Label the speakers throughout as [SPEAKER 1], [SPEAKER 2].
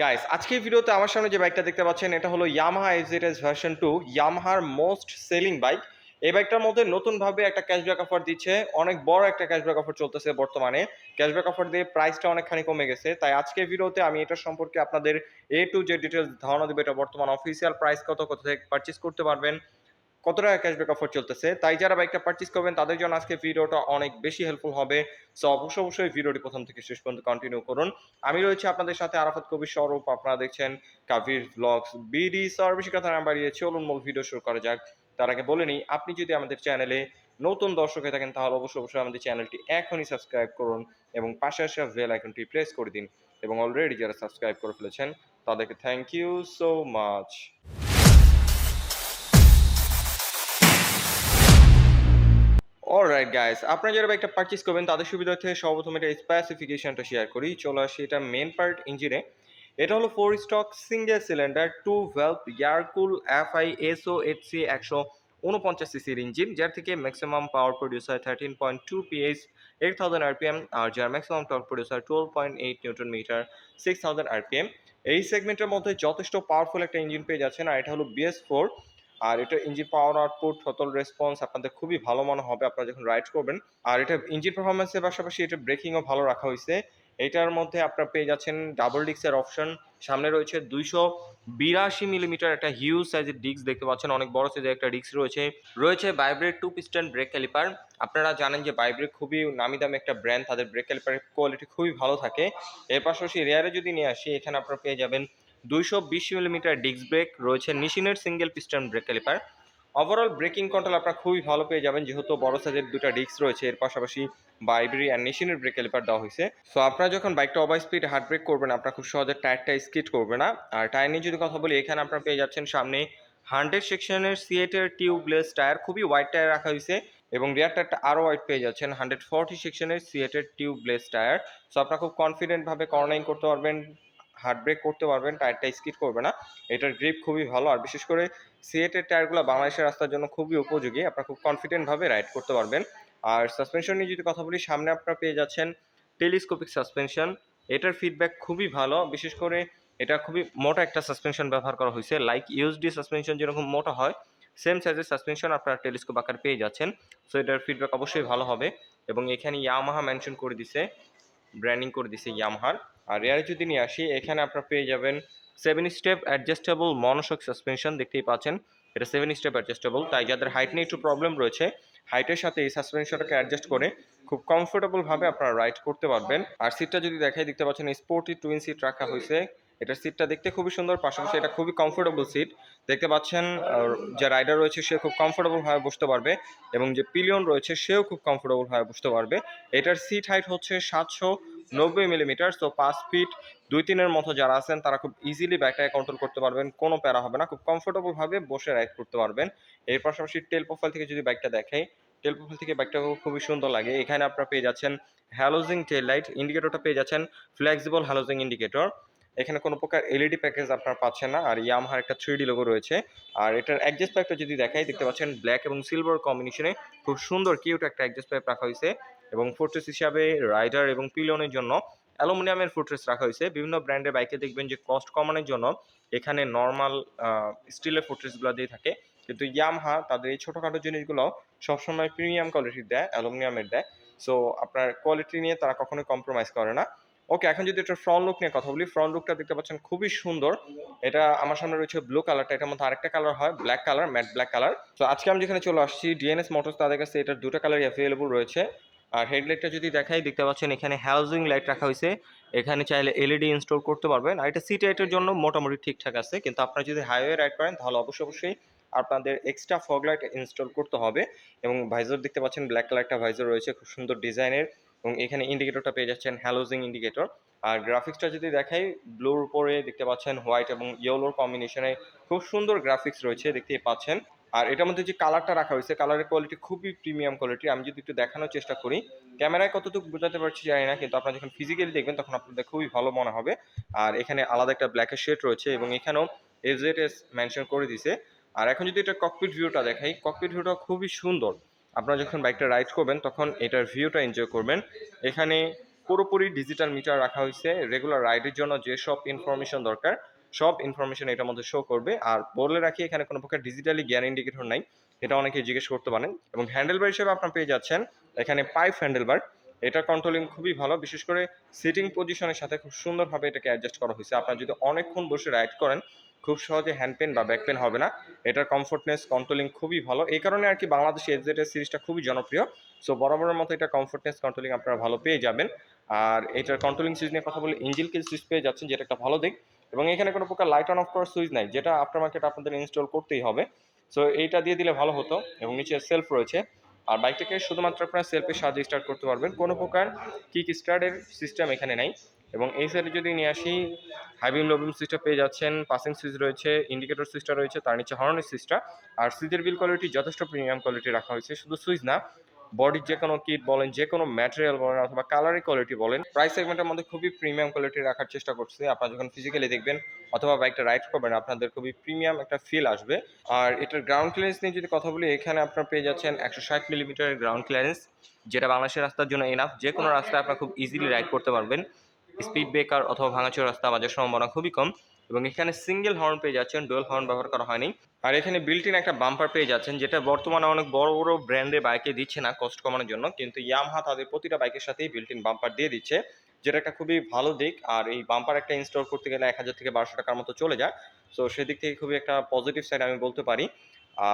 [SPEAKER 1] Guys আজকের ভিডিওতে আমার সামনে যে বাইকটা দেখতে পাচ্ছেন এটা হলো ইয়ামাহা এফজেডএস ভার্সন 2, ইয়ামাহার মোস্ট সেলিং বাইক। এই বাইকটার মধ্যে নতুনভাবে একটা ক্যাশব্যাক অফার দিচ্ছে, অনেক বড় একটা ক্যাশব্যাক অফার চলতেছে বর্তমানে। ক্যাশব্যাক অফার দিয়ে প্রাইসটা অনেকখানি কমে গেছে, তাই আজকের ভিডিওতে আমি এটা সম্পর্কে আপনাদের এ টু জেড ডিটেলস ধারণা দেবো। এটা বর্তমান অফিসিয়াল প্রাইস কত, কোথা থেকে পারচেজ করতে পারবেন, কত টাকা ক্যাশব্যাক অফার চলতেছে। তাই যারা বাইকটা পারচেজ করবেন তাদের জন্য আজকে ভিডিওটা অনেক বেশি হেল্পফুল হবে। সো অবশ্যই ভিডিওটি প্রথম থেকে শেষ পর্যন্ত কন্টিনিউ করুন। আমি রয়েছি আপনাদের সাথে আরাফাত কবির স্বরূপ, আপনারা দেখছেন কাবির ব্লগস বিডি। সর বেশি কথা না বাড়িয়ে চলুন মূল ভিডিও শুরু করা যাক। তার আগে বলে নিই, আপনি যদি আমাদের চ্যানেলে নতুন দর্শক হয়ে থাকেন তাহলে অবশ্যই আমাদের চ্যানেলটি এখনই সাবস্ক্রাইব করুন এবং পাশে আসা বেল আইকনটি প্রেস করে দিন। এবং অলরেডি যারা সাবস্ক্রাইব করে ফেলেছেন তাদেরকে thank you so much. Alright guys, আপনারা যারা বাইকটা পারচেজ করবেন তাদের সুবিধার্থে সর্বপ্রথম এটা স্পেসিফিকেশনটা শেয়ার করি। চলে আসি এটা মেন পার্ট ইঞ্জিনে। এটা হলো 4 stroke single cylinder 2 valve air cooled FI SOHC 149 সিসির ইঞ্জিন, যার থেকে ম্যাক্সিমাম পাওয়ার প্রডিউস হয় 13.2 পিএস 8000 আরপিএম, আর যার ম্যাক্সিমাম টর্ক প্রডিউস হয় 12.8 নিউটন মিটার 6000 আরপিএম। এই সেগমেন্টের মধ্যে যথেষ্ট পাওয়ারফুল একটা ইঞ্জিন পেয়ে যাচ্ছেন, আর এটা হলো BS4। আর এটা engine power output throttle response আপনাদের খুবই ভালো মনে হবে আপনারা যখন রাইড করবেন। আর এটা ইঞ্জিন পারফরমেন্সের পাশাপাশি এটা ব্রেকিংও ভালো রাখা হয়েছে। এটার মধ্যে আপনারা পেয়ে যাচ্ছেন ডাবল ডিস্কের অপশন। সামনে রয়েছে 282 মিলিমিটার একটা হিউজ সাইজের ডিস্ক দেখতে পাচ্ছেন, অনেক বড় সাইজের একটা ডিস্ক রয়েছে ভাইব্রেট 2 পিস্টন ব্রেক ক্যালিপার। আপনারা জানেন যে ভাইব্রেট খুবই নামি দামি একটা ব্র্যান্ড, তাদের ব্রেক ক্যালিপারের কোয়ালিটি খুবই ভালো থাকে। এর পাশাপাশি রেয়ারে যদি নিয়ে আসি, এখানে আপনারা পেয়ে যাবেন 220 মিলিমিটার ডিস্ক ব্রেক, রয়েছে নিশিনের single piston brake caliper. Overall braking control আপনারা খুবই ভালো পেয়ে যাবেন, যেহেতু বড় সাইজের দুটা ডিস্ক রয়েছে। এর পাশাপাশি বাইবরি আর নিশিনের ব্রেক ক্যালিপার দেওয়া হয়েছে। সো আপনারা যখন বাইকটা ওভার স্পিড হার্ড ব্রেক করবেন আপনারা খুব সহজে টায়ারটা স্কিড করবে না। আর টায়ার নিয়ে যদি কথা বলি, এখানে আপনারা পেয়ে যাচ্ছেন সামনে 100 সেকশনের সিয়েটের টিউবলেস টায়ার, খুবই ওয়াইড টায়ার রাখা হয়েছে, এবং রিয়ার টায়ারটা আরও ওয়াইড পেয়ে যাচ্ছেন 140 সেকশনের সিয়েটের টিউবলেস টায়ার। সো আপনারা খুব কনফিডেন্টভাবে কর্নারিং করতে পারবেন, হার্ড ব্রেক করতে পারবেন, টায়ারটা স্কিড করবে না। এটার গ্রিপ খুবই ভালো, আর বিশেষ করে সিয়েটের টায়ারগুলো বাংলাদেশের রাস্তার জন্য খুবই উপযোগী, আপনারা খুব কনফিডেন্টভাবে রাইড করতে পারবেন। আর সাসপেনশন নিয়ে যদি কথা বলি, সামনে আপনারা পেয়ে যাচ্ছেন টেলিস্কোপিক সাসপেনশন। এটার ফিডব্যাক খুবই ভালো, বিশেষ করে এটা খুবই মোটা একটা সাসপেনশন ব্যবহার করা হয়েছে। লাইক ইউএসডি সাসপেনশন যেরকম মোটা হয়, সেম সাইজের সাসপেনশন আপনারা টেলিস্কোপ আকার পেয়ে যাচ্ছেন। সো এটার ফিডব্যাক অবশ্যই ভালো হবে। এবং এখানে ইয়ামাহা মেনশন করে দিছে, ব্র্যান্ডিং করে দিছে ইয়ামাহার। আর রেয়ারে যদি নিয়ে আসি, এখানে আপনারা পেয়ে যাবেন 7 স্টেপ অ্যাডজাস্টেবল মনোশক সাসপেনশন, দেখতেই পাচ্ছেন এটা 7 স্টেপ অ্যাডজাস্টেবল। তাই যাদের হাইট নিয়ে একটু প্রবলেম রয়েছে, হাইটের সাথে এই সাসপেনশনটাকে অ্যাডজাস্ট করে খুব কমফোর্টেবলভাবে আপনারা রাইড করতে পারবেন। আর সিটটা যদি দেখাই, দেখতে পাচ্ছেন স্পোর্টি টুইন সিট রাখা হয়েছে। এটার সিটটা দেখতে খুবই সুন্দর, পাশাপাশি এটা খুবই কমফোর্টেবল সিট দেখতে পাচ্ছেন। যে রাইডার রয়েছে সে খুব কমফোর্টেবলভাবে বসতে পারবে, এবং যে পিলিয়ন রয়েছে সেও খুব কমফোর্টেবলভাবে বসতে পারবে। এটার সিট হাইট হচ্ছে 790 মিলিমিটার। সো 5 ফিট 2-3-এর মতো যারা আছেন তারা খুব ইজিলি বাইকটাকে কন্ট্রোল করতে পারবেন, কোনো প্যারা হবে না, খুব কমফোর্টেবলভাবে বসে রাইড করতে পারবেন। এর পাশাপাশি টেল প্রোফাইল থেকে যদি বাইকটা দেখাই, টেল প্রোফাইল থেকে বাইকটা খুবই সুন্দর লাগে। এখানে আপনারা পেয়ে যাচ্ছেন হ্যালোজিং টেল লাইট, ইন্ডিকেটরটা পেয়ে যাচ্ছেন ফ্লেক্সিবল হ্যালোজিং ইন্ডিকেটর। এখানে কোনো প্রকার এলইডি প্যাকেজ আপনারা পাচ্ছেন না। আর ইয়ামাহার একটা 3D লোগো রয়েছে। আর এটার অ্যাডজাস্ট পাইপটা যদি দেখাই, দেখতে পাচ্ছেন ব্ল্যাক এবং সিলভার কম্বিনেশনে খুব সুন্দর কিউট একটা অ্যাডজাস্ট পাইপ রাখা হয়েছে। এবং ফুটরেস হিসাবে রাইডার এবং পিলিয়নের জন্য অ্যালুমিনিয়ামের ফুটরেস রাখা হয়েছে। বিভিন্ন ব্র্যান্ডের বাইকে দেখবেন যে কস্ট কমানোর জন্য এখানে নর্মাল স্টিলের ফুটরেসগুলো দিয়ে থাকে, কিন্তু ইয়ামাহা তাদের এই ছোটোখাটো জিনিসগুলো সবসময় প্রিমিয়াম কোয়ালিটির দেয়, অ্যালুমিনিয়ামের দেয়। সো আপনার কোয়ালিটি নিয়ে তারা কখনোই কম্প্রোমাইজ করে না। ওকে, এখন যদি এটার ফ্রন্ট লুক নিয়ে কথা বলি, ফ্রন্ট লুকটা দেখতে পাচ্ছেন খুবই সুন্দর। এটা আমার সামনে রয়েছে ব্লু কালারটা, এটার মধ্যে আরেকটা কালার হয় black colour, matte black colour. তো আজকে আমি যেখানে চলে আসছি ডিএনএস মোটরস, তাদের কাছে এটার দুটো কালারই অ্যাভেলেবল রয়েছে। আর হেডলাইটটা যদি দেখাই, দেখতে পাচ্ছেন এখানে হ্যালোজিং লাইট রাখা হয়েছে, এখানে চাইলে এলইডি ইনস্টল করতে পারবেন। আর এটা সিটি লাইটের জন্য মোটামুটি ঠিকঠাক আছে, কিন্তু আপনারা যদি হাইওয়ে রাইড করেন তাহলে অবশ্যই আপনাদের এক্সট্রা ফগ লাইট ইনস্টল করতে হবে। এবং ভাইজার দেখতে পাচ্ছেন ব্ল্যাক কালার একটা ভাইজার রয়েছে, খুব সুন্দর ডিজাইনের। এবং এখানে ইন্ডিকেটরটা পেয়ে যাচ্ছেন হ্যালোজিং ইন্ডিকেটর। আর গ্রাফিক্সটা যদি দেখাই, ব্লুর উপরে দেখতে পাচ্ছেন হোয়াইট এবং ইয়েলোর কম্বিনেশনে খুব সুন্দর গ্রাফিক্স রয়েছে, দেখতেই পাচ্ছেন। আর এটার মধ্যে যে কালারটা রাখা হয়েছে, কালারের কোয়ালিটি খুবই প্রিমিয়াম কোয়ালিটি। আমি যদি একটু দেখানোর চেষ্টা করি, ক্যামেরায় কতটুকু বোঝাতে পারছি জানি না, কিন্তু আপনারা যখন ফিজিক্যালি দেখবেন তখন আপনাদের খুবই ভালো মনে হবে। আর এখানে আলাদা একটা ব্ল্যাকের শেড রয়েছে, এবং এখানেও এফজেডএস মেনশন করে দিছে। আর এখন যদি এটা ককপিট ভিউটা দেখাই, ককপিট ভিউটা খুবই সুন্দর। আপনারা যখন বাইকটা রাইড করবেন তখন এটার ভিউটা এনজয় করবেন। এখানে পুরোপুরি ডিজিটাল মিটার রাখা হয়েছে। রেগুলার রাইডের জন্য যেসব ইনফরমেশন দরকার সব ইনফরমেশন এটার মধ্যে শো করবে। আর বলে রাখি এখানে কোনো প্রকার ডিজিটালি গিয়ার ইন্ডিকেটর নাই। এটা অনেকেই জিজ্ঞেস করতে পারেন। এবং হ্যান্ডেলবার হিসেবে আপনারা পেয়ে যাচ্ছেন এখানে পাইপ হ্যান্ডেলবার। এটার কন্ট্রোলিং খুবই ভালো। বিশেষ করে সিটিং পজিশনের সাথে খুব সুন্দরভাবে এটাকে অ্যাডজাস্ট করা হয়েছে। আপনারা যদি অনেকক্ষণ বসে রাইড করেন খুব সহজে হ্যান্ড পেন বা ব্যাক পেন হবে না। এটার কমফোর্টনেস কন্ট্রোলিং খুবই ভালো। এই কারণে আরকি বাংলাদেশে এফজেড এর সিরিজটা খুবই জনপ্রিয়। সো বরাবরের মতো এটা কমফোর্টনেস কন্ট্রোলিং আপনারা ভালো পেয়ে যাবেন। আর এটার কন্ট্রোলিং সুইচ নিয়ে কথা বলে ইঞ্জিন কিল সুইচ পেয়ে যাচ্ছেন, যেটা একটা ভালো দিক। এবং এখানে কোনো প্রকার লাইট অন অফ করার সুইচ নাই, যেটা আফটার মার্কেট আপনাদের ইনস্টল করতেই হবে। সো এইটা দিয়ে দিলে ভালো হতো। এবং নিচে সেলফ রয়েছে। আর বাইকটাকে শুধুমাত্র আপনারা সেলফের সাহায্যে স্টার্ট করতে পারবেন। কোনো প্রকার কিক স্টার্টের সিস্টেম এখানে নাই। এবং এই সাইডে যদি নিয়ে আসি, হাই বিম লো বিম সুইচটা পেয়ে যাচ্ছেন, পাসিং সুইচ রয়েছে, ইন্ডিকেটর সুইচটা রয়েছে, তার নিচে হর্নের সুইচটা। আর সুইচের বিল কোয়ালিটি যথেষ্ট প্রিমিয়াম কোয়ালিটি রাখা হয়েছে। শুধু সুইচ না, বডির যে কোনো কিট বলেন, যে কোনো ম্যাটেরিয়াল বলেন অথবা কালারের কোয়ালিটি বলেন, প্রাইস সেগমেন্টের মধ্যে খুবই প্রিমিয়াম কোয়ালিটি রাখার চেষ্টা করছে। আপনারা যখন ফিজিক্যালি দেখবেন অথবা বাইকটা রাইড করবেন আপনাদের খুবই প্রিমিয়াম একটা ফিল আসবে। আর এটার গ্রাউন্ড ক্লিয়ারেন্স নিয়ে যদি কথা বলি, এখানে আপনারা পেয়ে যাচ্ছেন 160 মিলিমিটারের গ্রাউন্ড ক্লিয়ারেন্স, যেটা বাংলাদেশের রাস্তার জন্য এনাফ। যে কোনো রাস্তায় আপনারা খুব ইজিলি রাইড করতে পারবেন। স্পিড ব্রেকার অথবা ভাঙাচোরা রাস্তা বাজার সম্ভাবনা খুবই কম। এবং এখানে সিঙ্গেল হর্ন পেয়ে যাচ্ছেন, ডুয়াল হর্ন ব্যবহার করা হয়নি। আর এখানে বিল্ট ইন একটা বাম্পার পেয়ে যাচ্ছেন, যেটা বর্তমানে অনেক বড় বড় ব্র্যান্ডের বাইকে দিচ্ছে না কস্ট কমানোর জন্য, কিন্তু ইয়ামাহা তাদের প্রতিটা বাইকের সাথেই বিল্ট ইন বাম্পার দিয়ে দিচ্ছে, যেটা একটা খুবই ভালো দিক। আর এই বাম্পার একটা ইনস্টল করতে গেলে 1000 থেকে 1200 টাকার মতো চলে যায়। সো সেদিক থেকে খুবই একটা পজিটিভ সাইড আমি বলতে পারি।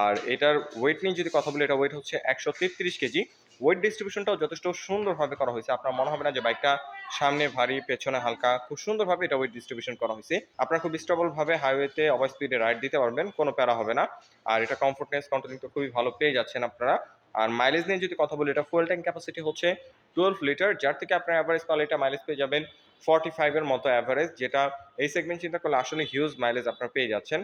[SPEAKER 1] আর এটার ওয়েট নিয়ে যদি কথা বলি, এটা ওয়েট হচ্ছে 133 কেজি। ওয়েট ডিস্ট্রিবিউশনটাও যথেষ্ট সুন্দরভাবে করা হয়েছে। আপনার মনে হবে না যে বাইকটা সামনে ভারী পেছনে হালকা, খুব সুন্দরভাবে এটা ওয়েট ডিস্ট্রিবিউশন করা হয়েছে। আপনারা খুব স্টেবল ভাবে হাইওয়েতে ওভার স্পিডে রাইড দিতে পারবেন, কোনো প্যারা হবে না। আর এটা কমফোর্টনেস কন্ট্রোলিং তো খুবই ভালো পেয়ে যাচ্ছেন আপনারা। আর মাইলেজ নিয়ে যদি কথা বলি, এটা ফুয়েল ট্যাঙ্ক ক্যাপাসিটি হচ্ছে 12 লিটার, যার থেকে আপনার অ্যাভারেজ পালে এটা মাইলেজ পেয়ে যাবেন 45 এর মতো অ্যাভারেজ, যেটা এই সেগমেন্ট চিন্তা করলে আসলে হিউজ মাইলেজ আপনারা পেয়ে যাচ্ছেন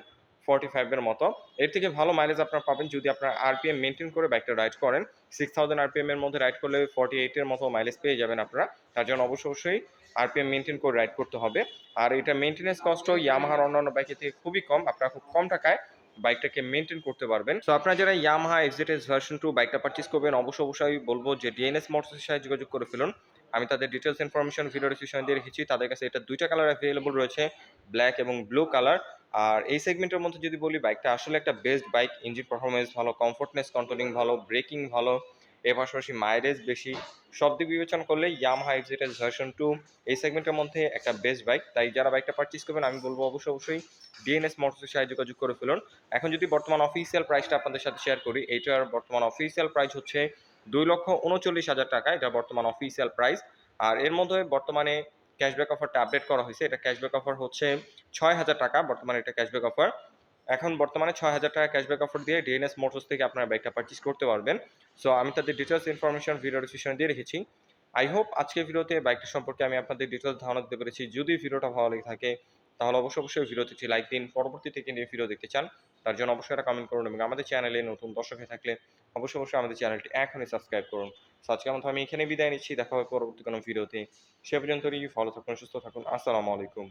[SPEAKER 1] 45 এর মতো। এর থেকে ভালো মাইলেজ আপনারা পাবেন যদি আপনারা আরপিএম মেনটেন করে বাইকটা রাইড করেন। 6000 আরপিএম এর মধ্যে রাইড করলে 48 এর মতো মাইলেজ পেয়ে যাবেন আপনারা। তার জন্য অবশ্যই আরপিএম মেনটেন করে রাইড করতে হবে। আর এটা মেনটেন্যান্স কস্টও ইয়ামাহার অন্যান্য বাইকের থেকে খুবই কম। আপনারা খুব কম টাকায় বাইকটাকে মেনটেন করতে পারবেন। তো আপনারা যারা ইয়ামাহা এক্সজেডএস ভার্সন 2 বাইকটা পারচেজ করবেন, অবশ্যই বলবো যে ডিএনএস মোটরসের সাথে যোগাযোগ করে ফেলুন। আমি তাদের ডিটেলস ইনফরমেশন ভিডিও ডেসক্রিপশনে দিয়ে রেখেছি। তাদের কাছে এটা দুইটা কালার অ্যাভেলেবল রয়েছে, ব্ল্যাক এবং ব্লু কালার। আর এই সেগমেন্টের মধ্যে যদি বলি, বাইকটা আসলে একটা বেস্ট বাইক। ইঞ্জিন পারফরমেন্স ভালো, কমফোর্টনেস কন্ট্রোলিং ভালো, ব্রেকিং ভালো, এর পাশাপাশি মাইলেজ বেশি। সব দিক বিবেচনা করলে ইয়ামাহা এক্সজেডএস ভার্সন 2 এই সেগমেন্টের মধ্যে একটা বেস্ট বাইক। তাই যারা বাইকটা পারচেজ করবেন আমি বলবো অবশ্যই ডিএনএস মোটরসের সাথে যোগাযোগ করে ফেলুন। এখন যদি বর্তমান অফিসিয়াল প্রাইসটা আপনাদের সাথে শেয়ার করি, এইটার বর্তমান অফিসিয়াল প্রাইস হচ্ছে 2,39,000 টাকা। এটা বর্তমান অফিসিয়াল প্রাইস। আর এর মধ্যে বর্তমানে ক্যাশব্যাক অফারটা আপডেট করা হয়েছে। এটা ক্যাশব্যাক অফার হচ্ছে 6,000 টাকা, বর্তমানে এটা ক্যাশব্যাক অফার। এখন বর্তমানে 6,000 টাকা ক্যাশব্যাক অফার দিয়ে ডিএনএস মোটরস থেকে আপনারা বাইকটা পারচেজ করতে পারবেন। সো আমি তাদের ডিটেলস ইনফরমেশন ভিডিও ডেসক্রিপশনে দিয়ে রেখেছি। আই হোপ আজকের ভিডিওতে বাইকটা সম্পর্কে আমি আপনাদের ডিটেলস ধারণা দিতে পেরেছি। যদি ভিডিওটা ভালো লেগে থাকে তাহলে অবশ্যই ভিডিওতে একটি লাইক দিন। পরবর্তীতে কি নিয়ে ভিডিও দেখতে চান তার জন্য অবশ্যই একটা কমেন্ট করুন। এবং আমাদের চ্যানেলে নতুন দর্শক হয়ে থাকলে অবশ্যই আমাদের চ্যানেলটি এখনই সাবস্ক্রাইব করুন। সো আজকের মতো আমি এখানে বিদায় নিচ্ছি। দেখা হবে পরবর্তী কোনো ভিডিওতে। সে পর্যন্তই ভালো থাকুন, সুস্থ থাকুন। আসসালামু আলাইকুম।